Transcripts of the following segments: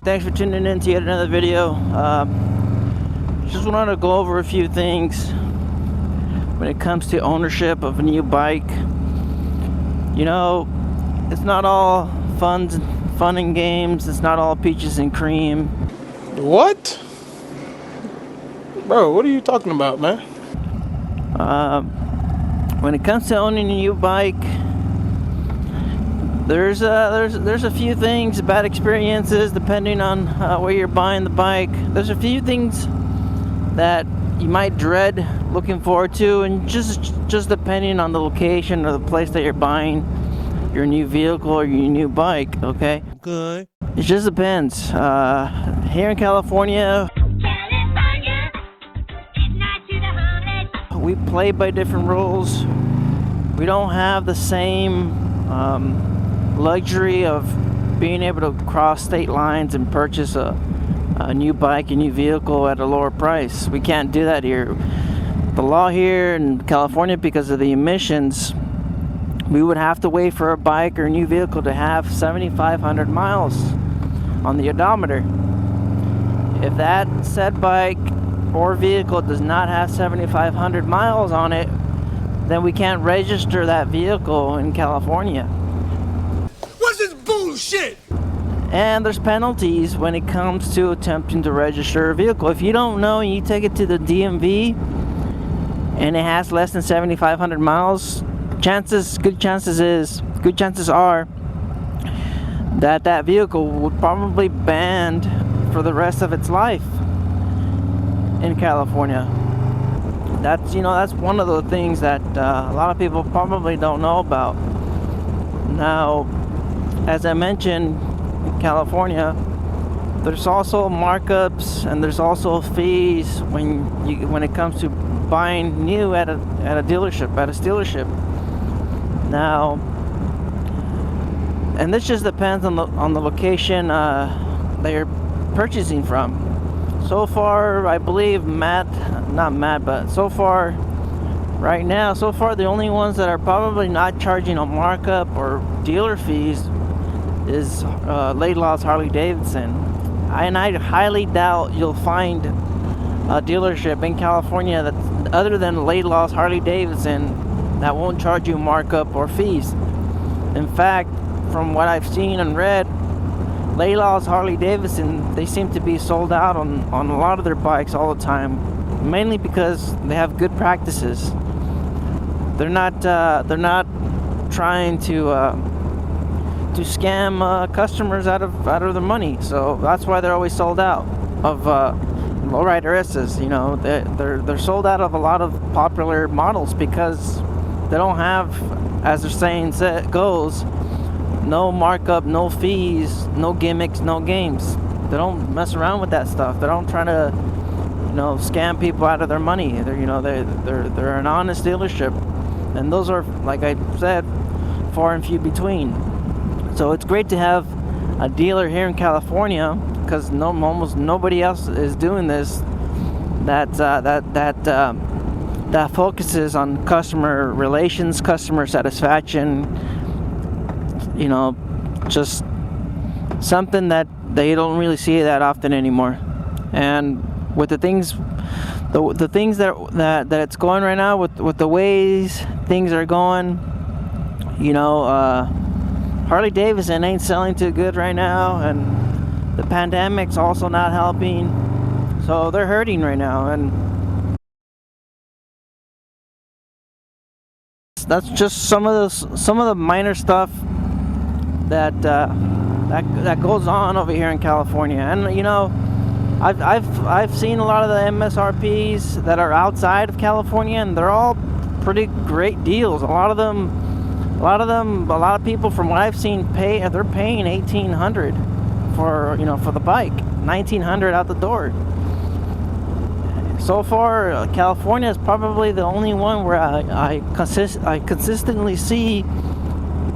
thanks for tuning in to yet another video. Just wanted to go over a few things when it comes to ownership of a new bike. You know, it's not all fun and games. It's not all peaches and cream. What? Bro, what are you talking about, man? When it comes to owning a new bike, there's a few things, bad experiences depending on where you're buying the bike. There's a few things that you might dread looking forward to, and just depending on the location or the place that you're buying your new vehicle or your new bike. Okay. Good. It just depends. Here in California, we play by different rules. We don't have the same luxury of being able to cross state lines and purchase a new bike, a new vehicle at a lower price. We can't do that here. The law here in California, because of the emissions, we would have to wait for a bike or a new vehicle to have 7,500 miles on the odometer. If that said bike or vehicle does not have 7,500 miles on it, then we can't register that vehicle in California. What's this bullshit? And there's penalties when it comes to attempting to register a vehicle. If you don't know and you take it to the DMV and it has less than 7,500 miles, good chances are that vehicle would probably be banned for the rest of its life in California. That's one of the things that a lot of people probably don't know about. Now, as I mentioned, in California, there's also markups and there's also fees when it comes to buying new at a dealership, at a dealership. Now, and this just depends on the location that you're purchasing from. So far, I believe so far the only ones that are probably not charging a markup or dealer fees is Laidlaw's Harley-Davidson. And I highly doubt you'll find a dealership in California that, other than Laidlaw's Harley-Davidson, that won't charge you markup or fees. In fact, from what I've seen and read, Laidlaw's Harley-Davidson, they seem to be sold out on a lot of their bikes all the time, mainly because they have good practices. They're not trying to scam customers out of their money. So that's why they're always sold out of lowrider S's. You know, they're sold out of a lot of popular models because they don't have, as their saying goes, no markup, no fees, no gimmicks, no games. They don't mess around with that stuff. They don't try to, scam people out of their money. They're an honest dealership, and those are, like I said, far and few between. So it's great to have a dealer here in California, because almost nobody else is doing this. That focuses on customer relations, customer satisfaction. Just something that they don't really see that often anymore. And with the things that it's going right now, with the ways things are going, Harley-Davidson ain't selling too good right now, and the pandemic's also not helping. So they're hurting right now, and that's just some of the minor stuff that goes on over here in California. And I've seen a lot of the MSRPs that are outside of California, and they're all pretty great deals. A lot of people, from what I've seen, they're paying $1,800 for the bike, $1,900 out the door. So far, California is probably the only one where I consistently see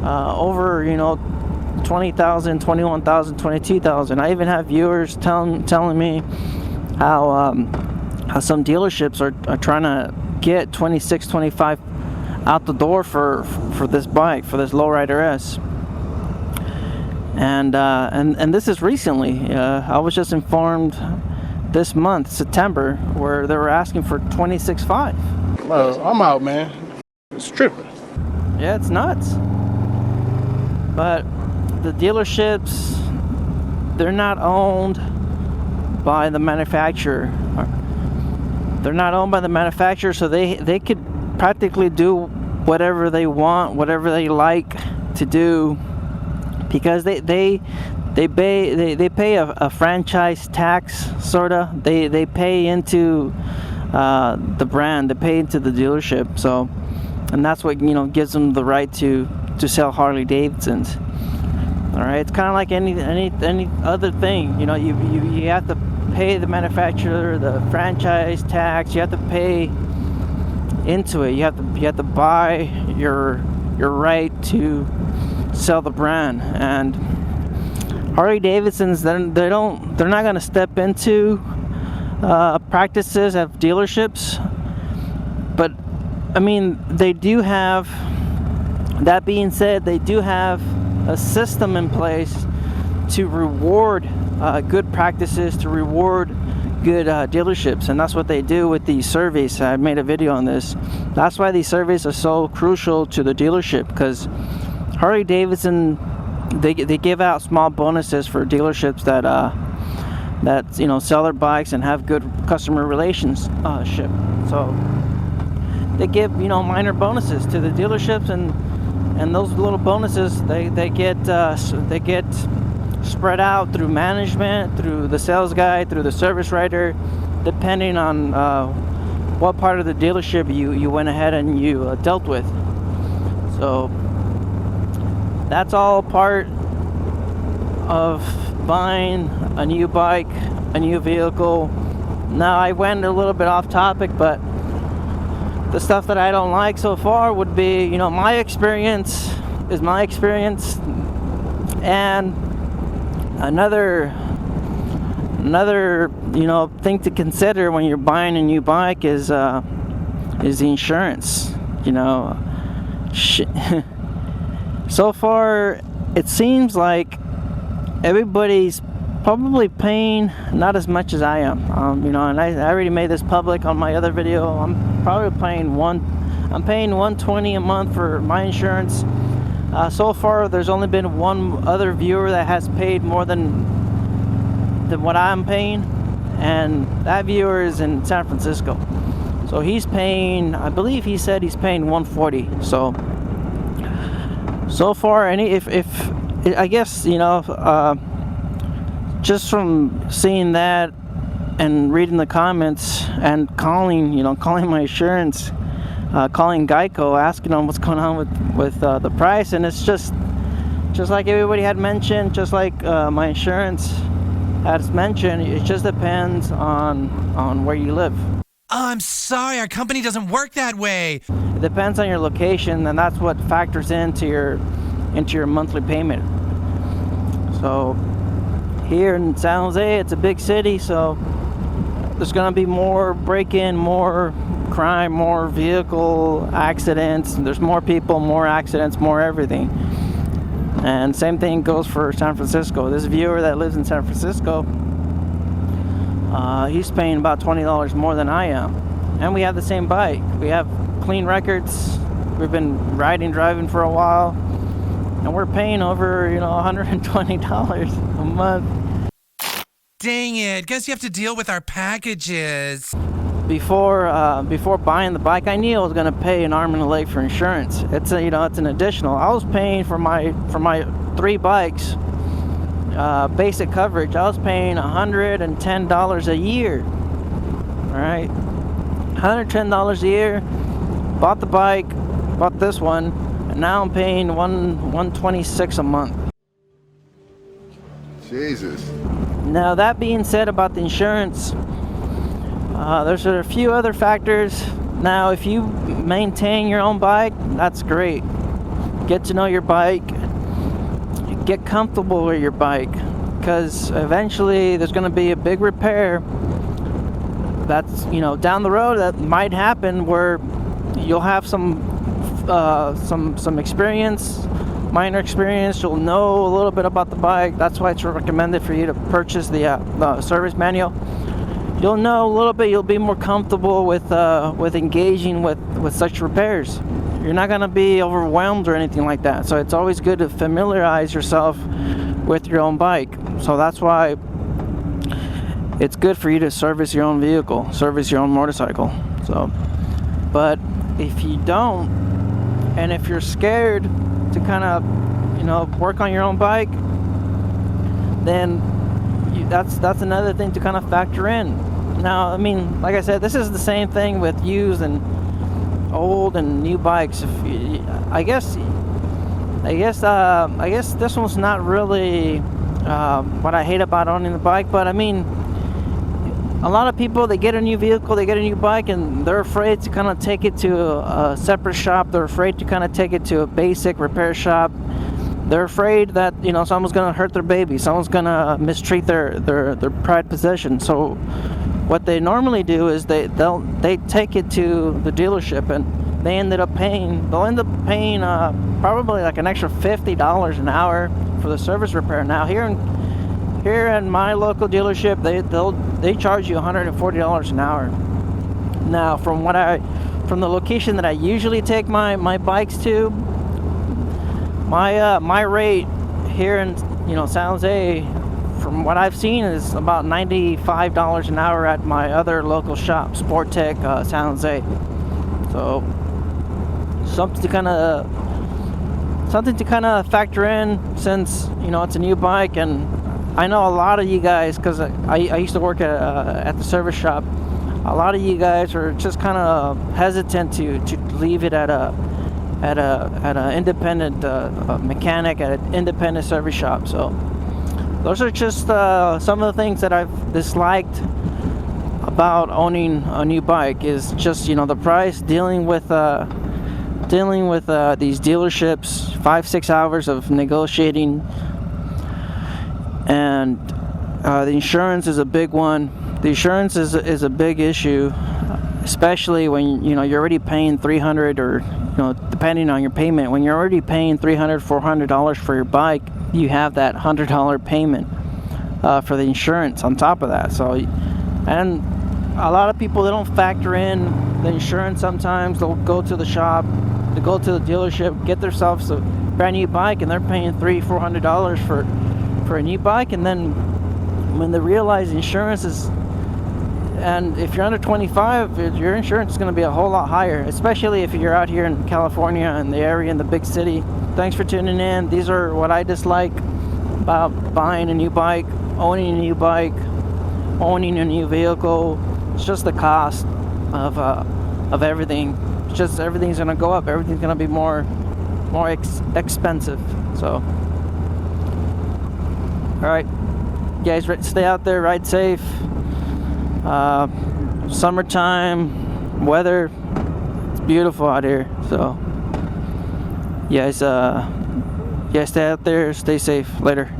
over $20,000, $21,000, $22,000. I even have viewers telling me how some dealerships are trying to get $26,000, $25,000 out the door for this bike, for this lowrider S. And this is recently. I was just informed this month, September, where they were asking for $26,500. I'm out, man. It's tripping. Yeah, it's nuts. But the dealerships, they're not owned by the manufacturer. They're not owned by the manufacturer, so they could practically do whatever they want, whatever they like to do, because they pay a franchise tax, sorta. They pay into the brand, they pay into the dealership. So, and that's what gives them the right to sell Harley-Davidsons. All right, it's kind of like any other thing. You have to pay the manufacturer the franchise tax. You have to pay into it. You have to buy your right to sell the brand. And Harley-Davidsons, they're not going to step into practices at dealerships, but I mean, they do have. That being said, they do have a system in place to reward good practices, to reward good dealerships, and that's what they do with these surveys. I made a video on this. That's why these surveys are so crucial to the dealership, because Harley-Davidson, they give out small bonuses for dealerships that sell their bikes and have good customer relationship. So they give minor bonuses to the dealerships, and those little bonuses they get spread out through management, through the sales guy, through the service writer, depending on what part of the dealership you went ahead and you dealt with. So that's all part of buying a new bike, a new vehicle. Now, I went a little bit off topic, but the stuff that I don't like so far would be, my experience is my experience, and another thing to consider when you're buying a new bike is the insurance. So far it seems like everybody's probably paying not as much as I am. And I already made this public on my other video. I'm probably paying $120 a month for my insurance. So far, there's only been one other viewer that has paid more than what I'm paying, and that viewer is in San Francisco. So he's paying, I believe he said he's paying $140. So far, if I guess just from seeing that and reading the comments and calling my insurance, calling Geico, asking them what's going on with the price, and it's just like everybody had mentioned, just like my insurance has mentioned, it just depends on where you live. I'm sorry, our company doesn't work that way. It depends on your location, and that's what factors into your monthly payment. So here in San Jose, it's a big city, so there's going to be more break-in, more crime, more vehicle accidents. There's more people, more accidents, more everything. And same thing goes for San Francisco. This viewer that lives in San Francisco, he's paying about $20 more than I am. And we have the same bike. We have clean records. We've been driving for a while. And we're paying over, $120 a month. Dang it, guess you have to deal with our packages. Before buying the bike, I knew I was going to pay an arm and a leg for insurance. It's it's an additional. I was paying for my 3 bikes, basic coverage. I was paying $110 a year. All right, $110 a year. Bought the bike, bought this one, and now I'm paying $126 a month. Jesus. Now, that being said about the insurance, there's a few other factors. Now, if you maintain your own bike, that's great. Get to know your bike. Get comfortable with your bike, because eventually there's going to be a big repair that's down the road that might happen, where you'll have some experience, minor experience, you'll know a little bit about the bike. That's why it's recommended for you to purchase the service manual. You'll know a little bit. You'll be more comfortable with engaging with such repairs. You're not going to be overwhelmed or anything like that. So it's always good to familiarize yourself with your own bike. So that's why it's good for you to service your own vehicle, service your own motorcycle. So, but if you don't, and if you're scared to kind of, work on your own bike, then that's another thing to kind of factor in. Now, I mean, like I said, this is the same thing with used and old and new bikes. I guess this one's not really what I hate about owning the bike, but I mean, a lot of people, they get a new vehicle, they get a new bike, and they're afraid to kind of take it to a separate shop. They're afraid to kind of take it to a basic repair shop. They're afraid that someone's gonna hurt their baby, someone's gonna mistreat their prized possession. So what they normally do is they take it to the dealership, and they'll end up paying probably like an extra $50 an hour for the service repair. Now here in my local dealership, they charge you $140 an hour. Now from the location that I usually take my bikes to, my rate here in San Jose, from what I've seen, is about $95 an hour at my other local shop, Sport Tech San Jose. So something to kind of factor in, since it's a new bike. And I know a lot of you guys, because I used to work at the service shop, a lot of you guys are just kind of hesitant to leave it at an independent mechanic, at an independent service shop. So those are just some of the things that I've disliked about owning a new bike, is just the price, dealing with these dealerships, 5-6 hours of negotiating, and the insurance is a big one. The insurance is a big issue, especially when you're already paying $300, or depending on your payment, when you're already paying $300-$400 for your bike, you have that $100 payment for the insurance on top of that. So, and a lot of people, they don't factor in the insurance. Sometimes they'll go to the shop, they go to the dealership, get themselves a brand new bike, and they're paying $300-$400 for a new bike. And then when they realize insurance is, and if you're under 25, your insurance is going to be a whole lot higher, especially if you're out here in California, in the area, in the big city. Thanks for tuning in. These are what I dislike about buying a new bike, owning a new bike, owning a new vehicle. It's just the cost of everything. It's just everything's going to go up. Everything's going to be more expensive. So, all right, guys, stay out there, ride safe. Summertime weather, it's beautiful out here. So, you guys stay out there, stay safe. Later.